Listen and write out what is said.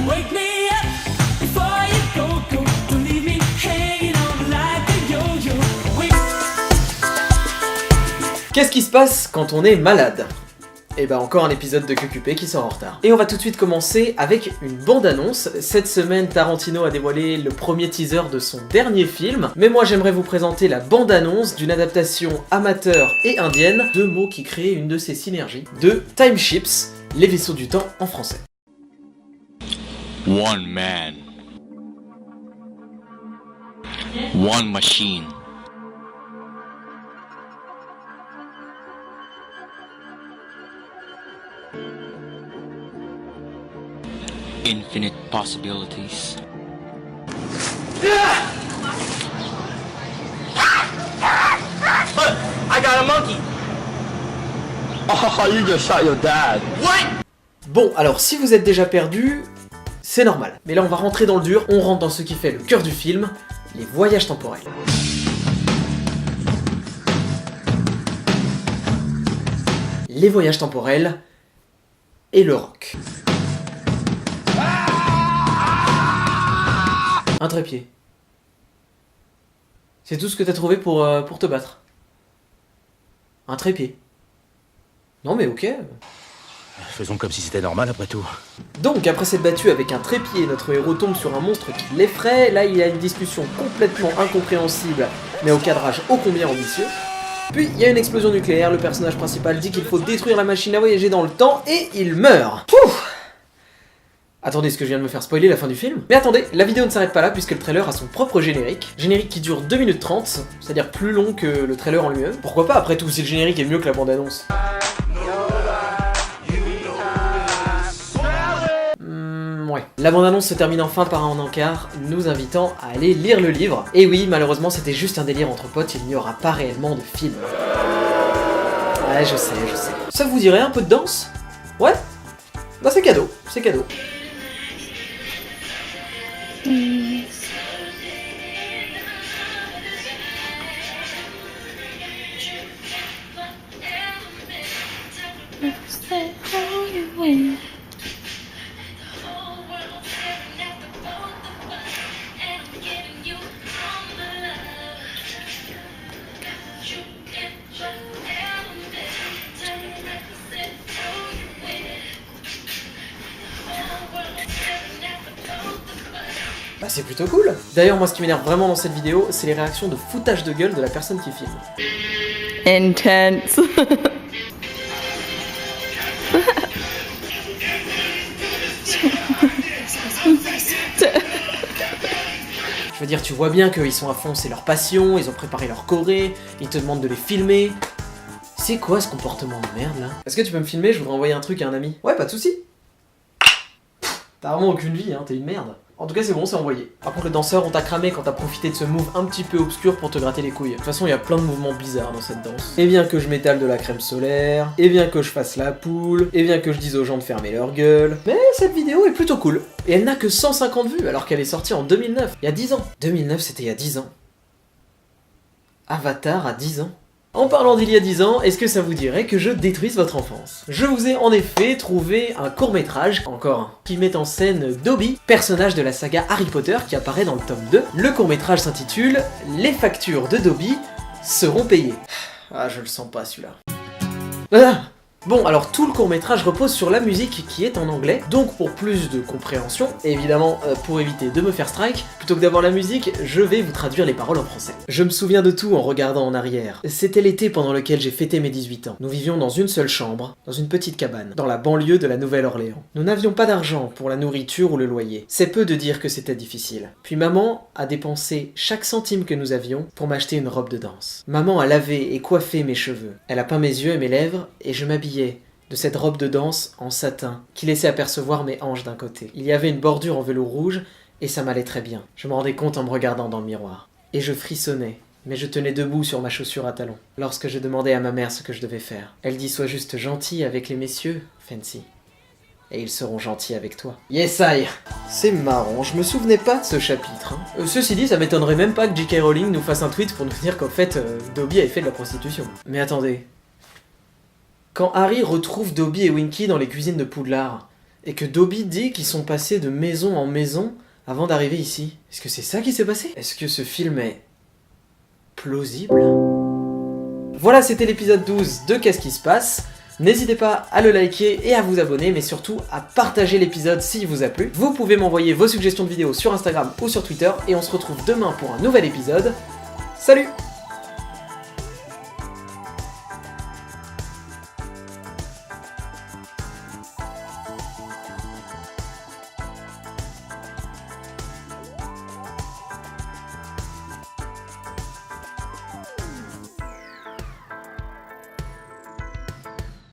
Wake me up before you go. Don't leave me hanging on like a yo-yo. Qu'est-ce qui se passe quand on est malade? Et bah encore un épisode de QQP qui sort en retard. Et on va tout de suite commencer avec une bande-annonce. Cette semaine, Tarantino a dévoilé le premier teaser de son dernier film, mais moi j'aimerais vous présenter la bande-annonce d'une adaptation amateur et indienne, deux mots qui créent une de ces synergies, de Time Ships, les vaisseaux du temps en français. One man. One machine. Infinite possibilities. Look, I got a monkey. Oh, you just shot your dad. What? Bon, alors si vous êtes déjà perdu, c'est normal. Mais là on va rentrer dans le dur, on rentre dans ce qui fait le cœur du film, les voyages temporels. Les voyages temporels et le rock. Un trépied. C'est tout ce que t'as trouvé pour te battre. Un trépied. Non mais ok. Faisons comme si c'était normal après tout. Donc après s'être battu avec un trépied, notre héros tombe sur un monstre qui l'effraie. Là il y a une discussion complètement incompréhensible, mais au cadrage ô combien ambitieux. Puis il y a une explosion nucléaire, le personnage principal dit qu'il faut détruire la machine à voyager dans le temps et il meurt. Pouf! Attendez, est-ce que je viens de me faire spoiler la fin du film? Mais attendez, la vidéo ne s'arrête pas là puisque le trailer a son propre générique. Générique qui dure 2 minutes 30, c'est-à-dire plus long que le trailer en lui-même. Pourquoi pas après tout si le générique est mieux que la bande-annonce? Ouais. La bande-annonce se termine enfin par un encart, nous invitant à aller lire le livre. Et oui, malheureusement c'était juste un délire entre potes, il n'y aura pas réellement de film. Ouais, je sais. Ça vous dirait un peu de danse? Ouais? Bah c'est cadeau, c'est cadeau. Bah c'est plutôt cool. D'ailleurs moi ce qui m'énerve vraiment dans cette vidéo, c'est les réactions de foutage de gueule de la personne qui filme. Intense. Je veux dire, tu vois bien qu'ils sont à fond, c'est leur passion, ils ont préparé leur choré, ils te demandent de les filmer. C'est quoi ce comportement de merde là? Est-ce que tu peux me filmer? Je voudrais envoyer un truc à un ami. Ouais, pas de soucis. T'as vraiment aucune vie, hein, t'es une merde. En tout cas c'est bon, c'est envoyé. Par contre les danseurs ont à cramer quand t'as profité de ce move un petit peu obscur pour te gratter les couilles. De toute façon il y a plein de mouvements bizarres dans cette danse. Et bien que je m'étale de la crème solaire, et bien que je fasse la poule, et bien que je dise aux gens de fermer leur gueule. Mais cette vidéo est plutôt cool. Et elle n'a que 150 vues alors qu'elle est sortie en 2009, il y a 10 ans. 2009 c'était il y a 10 ans. Avatar à 10 ans. En parlant d'il y a 10 ans, est-ce que ça vous dirait que je détruise votre enfance? Je vous ai en effet trouvé un court-métrage, encore un, qui met en scène Dobby, personnage de la saga Harry Potter qui apparaît dans le tome 2. Le court-métrage s'intitule « Les factures de Dobby seront payées ». Ah, je le sens pas celui-là. Ah! Bon, alors tout le court-métrage repose sur la musique qui est en anglais, donc pour plus de compréhension, et évidemment pour éviter de me faire strike, plutôt que d'avoir la musique, je vais vous traduire les paroles en français. Je me souviens de tout en regardant en arrière. C'était l'été pendant lequel j'ai fêté mes 18 ans. Nous vivions dans une seule chambre, dans une petite cabane, dans la banlieue de la Nouvelle-Orléans. Nous n'avions pas d'argent pour la nourriture ou le loyer. C'est peu de dire que c'était difficile. Puis maman a dépensé chaque centime que nous avions pour m'acheter une robe de danse. Maman a lavé et coiffé mes cheveux. Elle a peint mes yeux et mes lèvres, et je m'habillais de cette robe de danse en satin qui laissait apercevoir mes hanches d'un côté. Il y avait une bordure en velours rouge et ça m'allait très bien. Je me rendais compte en me regardant dans le miroir. Et je frissonnais, mais je tenais debout sur ma chaussure à talons. Lorsque je demandais à ma mère ce que je devais faire, elle dit « Sois juste gentil avec les messieurs, Fancy. Et ils seront gentils avec toi. » Yes I. C'est marrant, je me souvenais pas de ce chapitre. Hein. Ceci dit, ça m'étonnerait même pas que J.K. Rowling nous fasse un tweet pour nous dire qu'en fait, Dobby avait fait de la prostitution. Mais attendez... Quand Harry retrouve Dobby et Winky dans les cuisines de Poudlard, et que Dobby dit qu'ils sont passés de maison en maison avant d'arriver ici. Est-ce que c'est ça qui s'est passé? Est-ce que ce film est plausible? Voilà, c'était l'épisode 12 de Qu'est-ce qui se passe? N'hésitez pas à le liker et à vous abonner, mais surtout à partager l'épisode s'il vous a plu. Vous pouvez m'envoyer vos suggestions de vidéos sur Instagram ou sur Twitter, et on se retrouve demain pour un nouvel épisode. Salut!